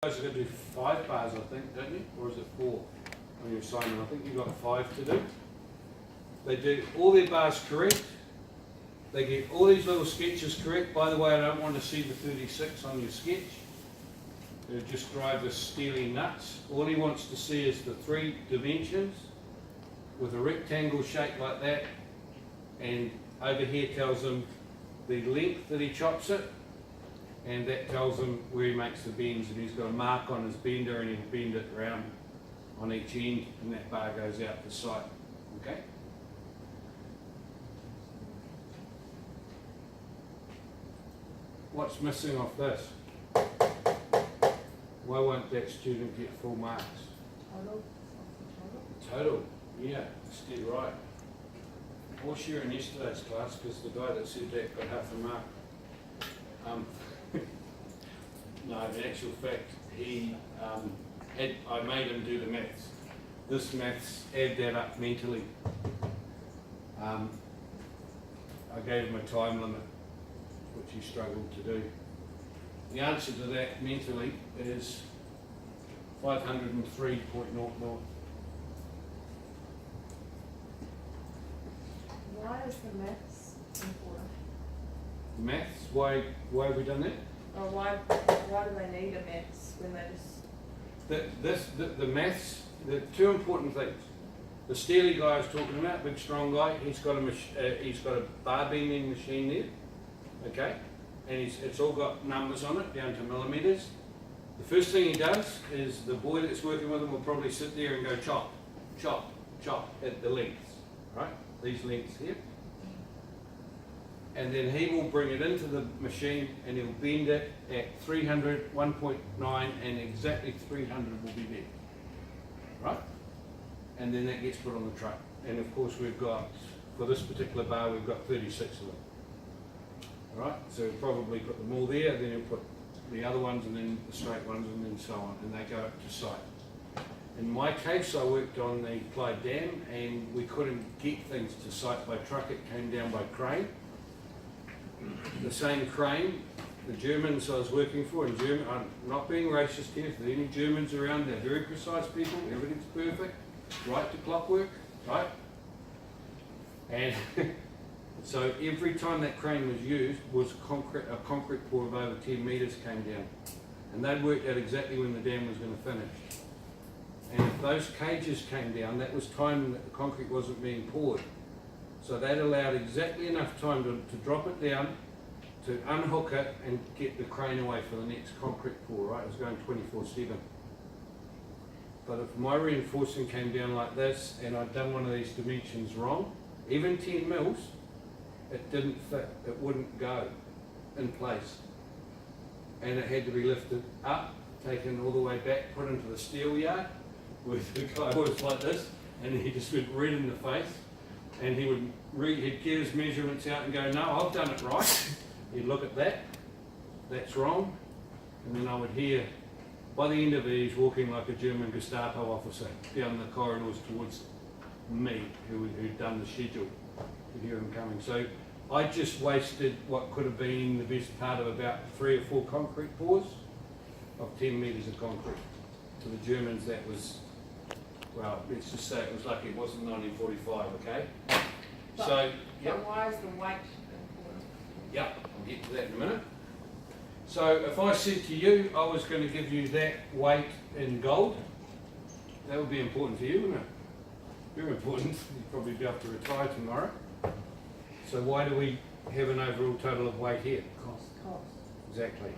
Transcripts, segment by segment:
You guys are going to do 5 bars, I think, don't you? Or is it 4 on your assignment? I think you've got 5 to do. They do all their bars correct. They get all these little sketches correct. By the way, I don't want to see the 36 on your sketch. It'll just drive us steely nuts. All he wants to see is the 3 dimensions with a rectangle shape like that. And over here tells him the length that he chops it. And that tells him where he makes the bends, and he's got a mark on his bender and he'll bend it around on each end, and that bar goes out the side. Okay? What's missing off this? Why won't that student get full marks? Total, yeah, that's dead right. Or share in yesterday's class, because the guy that said that got half a mark. No, in actual fact, I made him do the maths. This maths, add that up mentally. I gave him a time limit, which he struggled to do. The answer to that mentally is 503.00. Why is the maths important? Maths, why have we done that? Or why do they need a maths when they just... The maths, the 2 important things. The Steely guy I was talking about, big strong guy, he's got a bar bending machine there, okay? And it's all got numbers on it, down to millimetres. The first thing he does is the boy that's working with him will probably sit there and go chop, chop, chop at the lengths, right? These lengths here. And then he will bring it into the machine and he'll bend it at 300, 1.9, and exactly 300 will be there, right? And then that gets put on the truck. And of course we've got, for this particular bar, we've got 36 of them. All right, so we'll probably put them all there, then you'll put the other ones and then the straight ones and then so on, and they go up to site. In my case, I worked on the Clyde Dam and we couldn't get things to site by truck, it came down by crane. The same crane, the Germans I was working for in Germany, I'm not being racist here, if there are any Germans around, they're very precise people, everything's perfect, right to clockwork, right? And so every time that crane was used was a concrete pour of over 10 metres came down. And they'd worked out exactly when the dam was going to finish. And if those cages came down, that was time that the concrete wasn't being poured. So that allowed exactly enough time to drop it down, to unhook it and get the crane away for the next concrete pour, right? It was going 24/7. But if my reinforcing came down like this and I'd done one of these dimensions wrong, even 10 mils, it didn't fit, it wouldn't go in place. And it had to be lifted up, taken all the way back, put into the steel yard, where the guy was like this, and he just went red in the face. And he'd get his measurements out and go, no, I've done it right. He'd look at that, that's wrong. And then I would hear, by the end of it, he's walking like a German Gestapo officer down the corridors towards me, who'd done the schedule, to hear him coming. So I just wasted what could have been the best part of about 3 or 4 concrete pours of 10 metres of concrete. To the Germans, that was, well, let's just say it was lucky it wasn't 1945, okay? So why is the weight important? Yep, I'll get to that in a minute. So if I said to you I was going to give you that weight in gold, that would be important to you, wouldn't it? Very important. You'd probably be able to retire tomorrow. So why do we have an overall total of weight here? Cost. Exactly.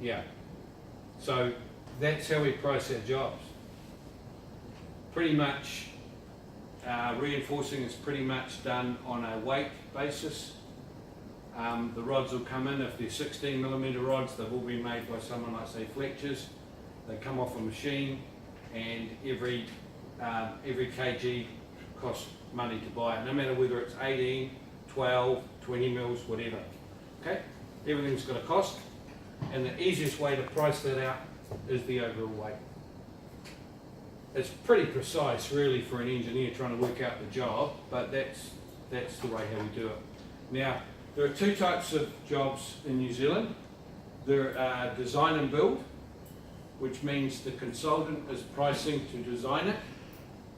Yeah. So that's how we price our jobs. Pretty much, reinforcing is pretty much done on a weight basis. The rods will come in, if they're 16mm rods, they've all been made by someone like, say, Fletcher's. They come off a machine, and every kg costs money to buy it, no matter whether it's 18, 12, 20 mils, whatever. Okay? Everything's got a cost, and the easiest way to price that out is the overall weight. It's pretty precise really for an engineer trying to work out the job, but that's the way how we do it. Now, there are 2 types of jobs in New Zealand. There are design and build, which means the consultant is pricing to design it,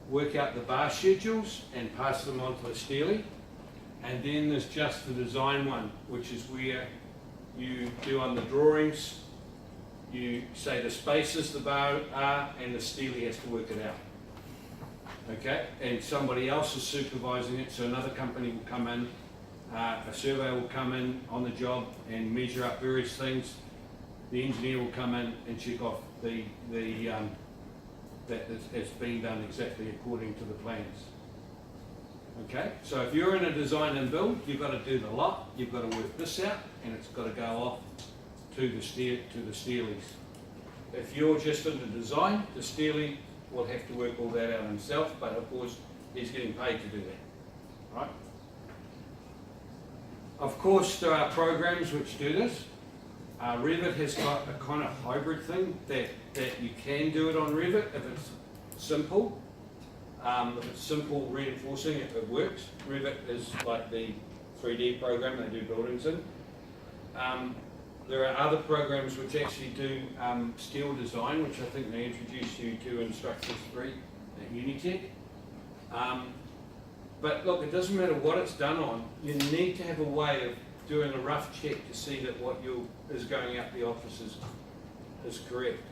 work out the bar schedules and pass them on to the Steely. And then there's just the design one, which is where you do on the drawings, you say the spaces the bar are and the Steely has to work it out. Okay, and somebody else is supervising it, so another company will come in, a surveyor will come in on the job and measure up various things. The engineer will come in and check off that it's been done exactly according to the plans. Okay, so if you're in a design and build, you've got to do the lot, you've got to work this out, and it's got to go off to the Steelies. If you're just in the design, the Steely will have to work all that out himself, but of course he's getting paid to do that, right? Of course there are programs which do this. Revit has got a kind of hybrid thing that you can do it on Revit if it's simple. If it's simple reinforcing, it works. Revit is like the 3D program they do buildings in. There are other programs which actually do steel design, which I think they introduced you to in Structures 3 at Unitec. But look, it doesn't matter what it's done on, you need to have a way of doing a rough check to see that what is going out the office is correct.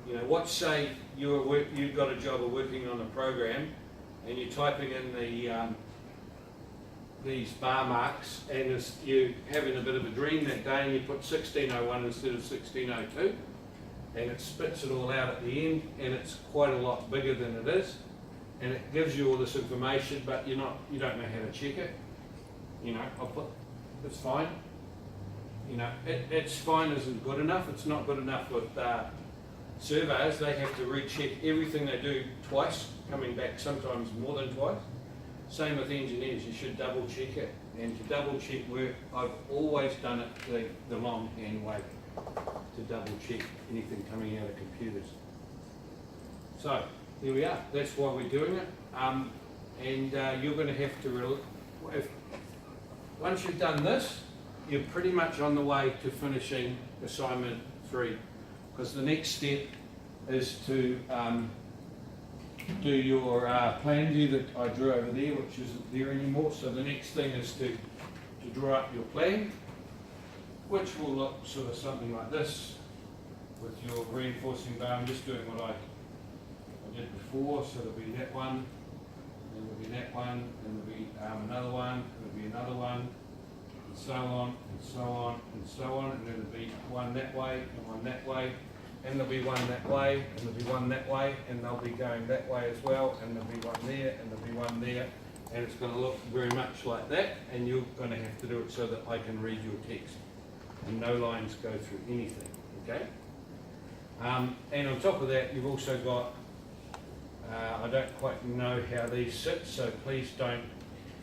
You know, what say you've got a job of working on a program and you're typing in these bar marks and you're having a bit of a dream that day and you put 1601 instead of 1602 and it spits it all out at the end and it's quite a lot bigger than it is and it gives you all this information but you don't know how to check it. You know, it's fine. You know, it's fine isn't good enough. It's not good enough with surveyors. They have to recheck everything they do twice, coming back sometimes more than twice. Same with engineers, you should double check it. And to double check work, I've always done it the long hand way, to double check anything coming out of computers. So, there we are, that's why we're doing it. And you're going to have to, once you've done this, you're pretty much on the way to finishing assignment 3. Because the next step is to do your plan view that I drew over there, which isn't there anymore. So the next thing is to draw up your plan, which will look sort of something like this, with your reinforcing bar. I'm just doing what I did before, so there'll be that one, and there'll be that one, and there'll be another one, and there'll be another one, and so on, and so on, and so on, and then there'll be one that way, and one that way, and there'll be one that way, and there'll be one that way, and they'll be going that way as well, and there'll be one there, and there'll be one there, and it's going to look very much like that, and you're going to have to do it so that I can read your text, and no lines go through anything, okay? And on top of that, you've also got, I don't quite know how these sit, so please don't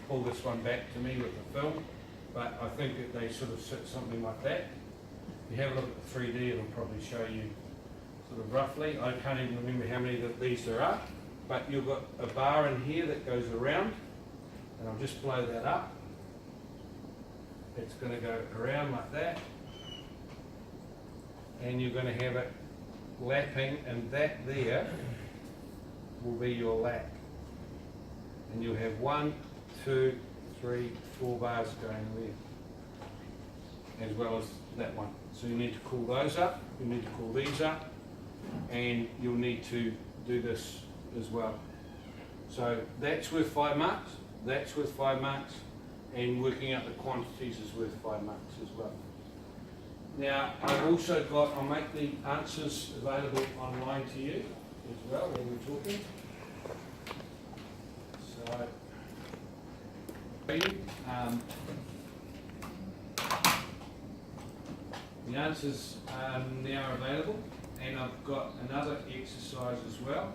pull this one back to me with the film, but I think that they sort of sit something like that. If you have a look at the 3D, it'll probably show you sort of roughly. I can't even remember how many of these there are, but you've got a bar in here that goes around, and I'll just blow that up. It's going to go around like that, and you're going to have it lapping, and that there will be your lap. And you'll have 1, 2, 3, 4 bars going there, as well as that one. So you need to call those up, you need to call these up, and you'll need to do this as well. So that's worth 5 marks, that's worth 5 marks, and working out the quantities is worth 5 marks as well. Now, I've also got, I'll make the answers available online to you as well when we're talking. So, the answers are now available, and I've got another exercise as well.